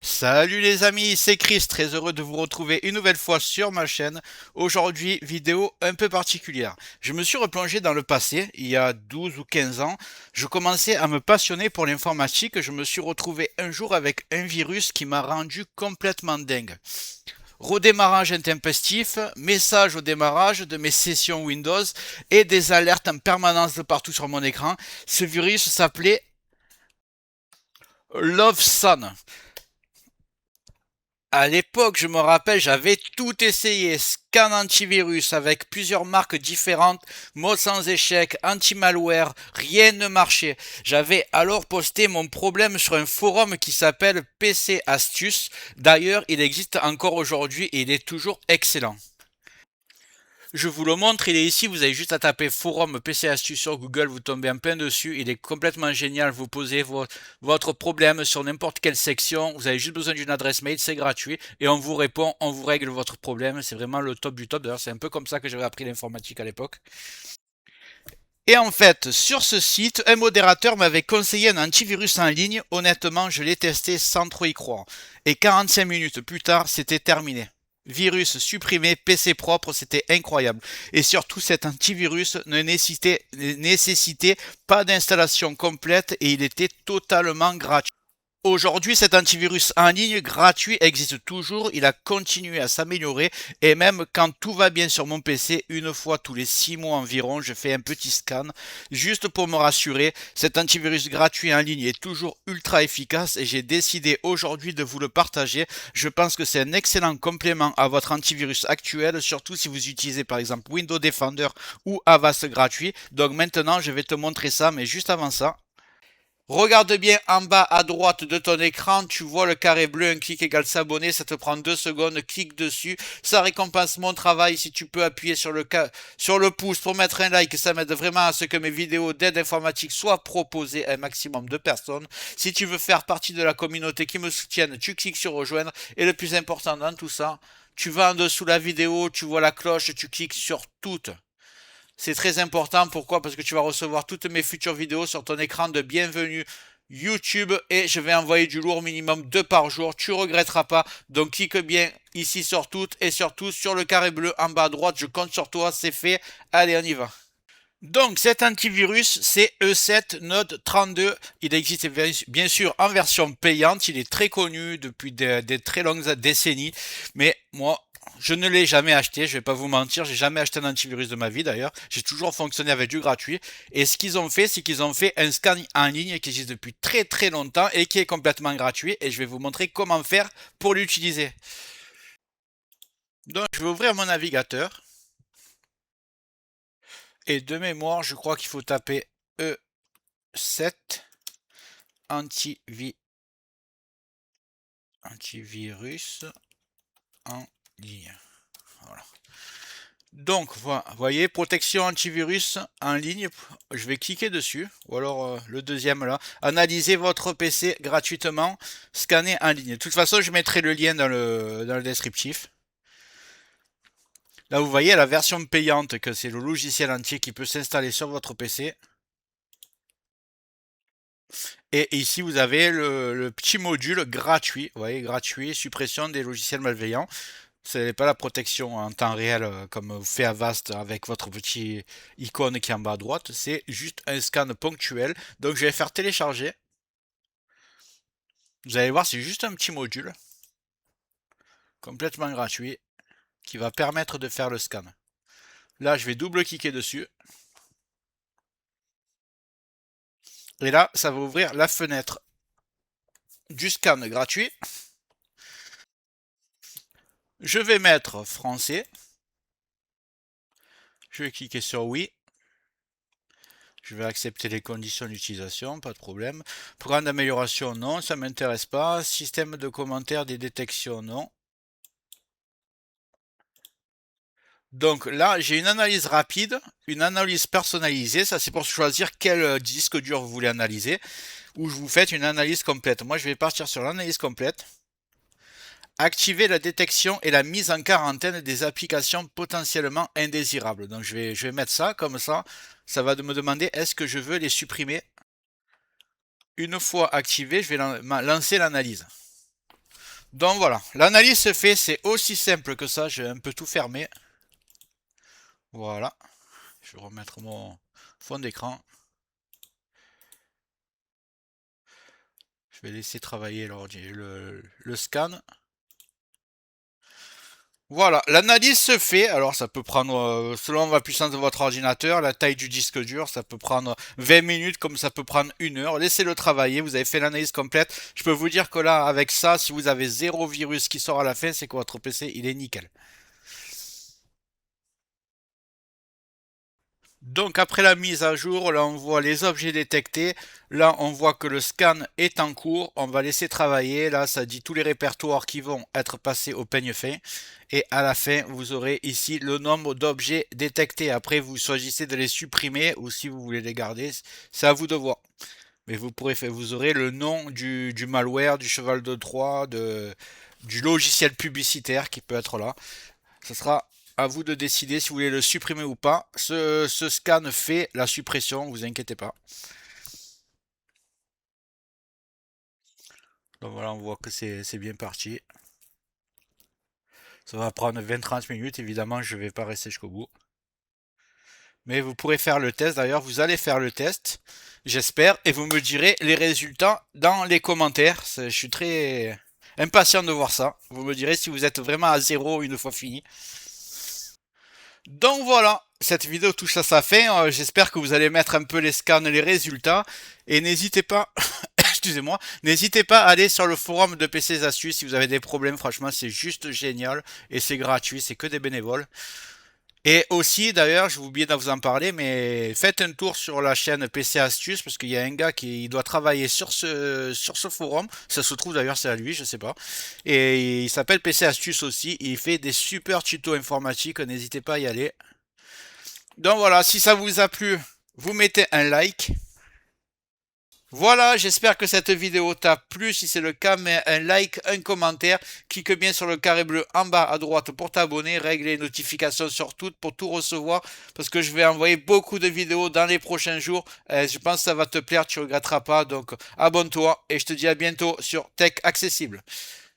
Salut les amis, c'est Chris, très heureux de vous retrouver une nouvelle fois sur ma chaîne. Aujourd'hui, vidéo un peu particulière. Je me suis replongé dans le passé, il y a 12 ou 15 ans. Je commençais à me passionner pour l'informatique. Je me suis retrouvé un jour avec un virus qui m'a rendu complètement dingue. Redémarrage intempestif, message au démarrage de mes sessions Windows et des alertes en permanence de partout sur mon écran. Ce virus s'appelait LoveSun. À l'époque, je me rappelle, j'avais tout essayé, scan antivirus avec plusieurs marques différentes, mode sans échec, anti-malware, rien ne marchait. J'avais alors posté mon problème sur un forum qui s'appelle PC Astuces. D'ailleurs, il existe encore aujourd'hui et il est toujours excellent. Je vous le montre, il est ici, vous avez juste à taper forum PC Astuces sur Google, vous tombez en plein dessus, il est complètement génial, vous posez votre problème sur n'importe quelle section, vous avez juste besoin d'une adresse mail, c'est gratuit, et on vous répond, on vous règle votre problème, c'est vraiment le top du top, d'ailleurs c'est un peu comme ça que j'avais appris l'informatique à l'époque. Et en fait, sur ce site, un modérateur m'avait conseillé un antivirus en ligne, honnêtement je l'ai testé sans trop y croire, et 45 minutes plus tard, c'était terminé. Virus supprimé, PC propre, c'était incroyable. Et surtout, cet antivirus ne nécessitait pas d'installation complète et il était totalement gratuit. Aujourd'hui, cet antivirus en ligne gratuit existe toujours, il a continué à s'améliorer et même quand tout va bien sur mon PC, une fois tous les 6 mois environ, je fais un petit scan juste pour me rassurer. Cet antivirus gratuit en ligne est toujours ultra efficace et j'ai décidé aujourd'hui de vous le partager. Je pense que c'est un excellent complément à votre antivirus actuel, surtout si vous utilisez par exemple Windows Defender ou Avast gratuit. Donc maintenant, je vais te montrer ça, mais juste avant ça, regarde bien en bas à droite de ton écran, tu vois le carré bleu, un clic égale s'abonner, ça te prend 2 secondes, clique dessus, ça récompense mon travail. Si tu peux appuyer sur le pouce pour mettre un like, ça m'aide vraiment à ce que mes vidéos d'aide informatique soient proposées à un maximum de personnes. Si tu veux faire partie de la communauté qui me soutienne, tu cliques sur rejoindre, et le plus important dans tout ça, tu vas en dessous de la vidéo, tu vois la cloche, tu cliques sur toutes. C'est très important. Pourquoi? Parce que tu vas recevoir toutes mes futures vidéos sur ton écran de bienvenue YouTube et je vais envoyer du lourd minimum 2 par jour. Tu regretteras pas. Donc clique bien ici sur toutes et surtout sur le carré bleu en bas à droite. Je compte sur toi. C'est fait. Allez, on y va. Donc cet antivirus, c'est E7 Node 32. Il existe bien sûr en version payante. Il est très connu depuis des très longues décennies. Mais moi, je ne l'ai jamais acheté. Je vais pas vous mentir. J'ai jamais acheté un antivirus de ma vie d'ailleurs. J'ai toujours fonctionné avec du gratuit. Et ce qu'ils ont fait, c'est qu'ils ont fait un scan en ligne qui existe depuis très très longtemps et qui est complètement gratuit. Et je vais vous montrer comment faire pour l'utiliser. Donc je vais ouvrir mon navigateur. Et de mémoire, je crois qu'il faut taper E7 antivirus en ligne. Voilà. Donc, vous voyez, protection antivirus en ligne. Je vais cliquer dessus. Ou alors le deuxième là. Analysez votre PC gratuitement. Scanner en ligne. De toute façon, je mettrai le lien dans le descriptif. Là, vous voyez la version payante, que c'est le logiciel entier qui peut s'installer sur votre PC. Et ici, vous avez le petit module gratuit. Vous voyez, gratuit, suppression des logiciels malveillants. Ce n'est pas la protection en temps réel comme fait Avast avec votre petit icône qui est en bas à droite. C'est juste un scan ponctuel. Donc, je vais faire télécharger. Vous allez voir, c'est juste un petit module complètement gratuit qui va permettre de faire le scan. Là, je vais double-cliquer dessus. Et là, ça va ouvrir la fenêtre du scan gratuit. Je vais mettre français. Je vais cliquer sur oui. Je vais accepter les conditions d'utilisation, pas de problème. Programme d'amélioration, non, ça ne m'intéresse pas. Système de commentaires des détections, non. Donc là, j'ai une analyse rapide, une analyse personnalisée. Ça, c'est pour choisir quel disque dur vous voulez analyser. Ou vous faites une analyse complète. Moi, je vais partir sur l'analyse complète. activer la détection et la mise en quarantaine des applications potentiellement indésirables. Donc je vais mettre ça comme ça. Ça va me demander est-ce que je veux les supprimer. Une fois activé, je vais lancer l'analyse. Donc voilà, l'analyse se fait, c'est aussi simple que ça. Je vais un peu tout fermer. Voilà. Je vais remettre mon fond d'écran. Je vais laisser travailler le scan. Voilà, l'analyse se fait. Alors ça peut prendre, selon la puissance de votre ordinateur, la taille du disque dur, ça peut prendre 20 minutes comme ça peut prendre 1 heure. Laissez-le travailler, vous avez fait l'analyse complète. Je peux vous dire que là, avec ça, si vous avez 0 virus qui sort à la fin, c'est que votre PC, il est nickel. Donc après la mise à jour, là on voit les objets détectés, là on voit que le scan est en cours, on va laisser travailler, là ça dit tous les répertoires qui vont être passés au peigne fin, et à la fin vous aurez ici le nombre d'objets détectés. Après vous choisissez de les supprimer ou si vous voulez les garder, c'est à vous de voir. Mais vous aurez le nom du malware, du cheval de Troie, du logiciel publicitaire qui peut être là. Ce sera à vous de décider si vous voulez le supprimer ou pas. Ce scan fait la suppression, vous inquiétez pas. Donc voilà, on voit que c'est bien parti. Ça va prendre 20-30 minutes, évidemment, je ne vais pas rester jusqu'au bout. Mais vous pourrez faire le test, d'ailleurs, vous allez faire le test, j'espère, et vous me direz les résultats dans les commentaires. Je suis très impatient de voir ça. Vous me direz si vous êtes vraiment à zéro une fois fini. Donc voilà, cette vidéo touche à sa fin. J'espère que vous allez mettre un peu les scans, les résultats. Et n'hésitez pas, excusez-moi, n'hésitez pas à aller sur le forum de PC Astuces si vous avez des problèmes. Franchement, c'est juste génial. Et c'est gratuit, c'est que des bénévoles. Et aussi, d'ailleurs, j'ai oublié de vous en parler, mais faites un tour sur la chaîne PC Astuces parce qu'il y a un gars qui doit travailler sur ce forum. Ça se trouve d'ailleurs, c'est à lui, je sais pas. Et il s'appelle PC Astuces aussi. Il fait des super tutos informatiques. N'hésitez pas à y aller. Donc voilà, si ça vous a plu, vous mettez un like. Voilà, j'espère que cette vidéo t'a plu. Si c'est le cas, mets un like, un commentaire. Clique bien sur le carré bleu en bas à droite pour t'abonner. Règle les notifications sur toutes pour tout recevoir. Parce que je vais envoyer beaucoup de vidéos dans les prochains jours. Je pense que ça va te plaire, tu ne regretteras pas. Donc abonne-toi et je te dis à bientôt sur Tech Accessible.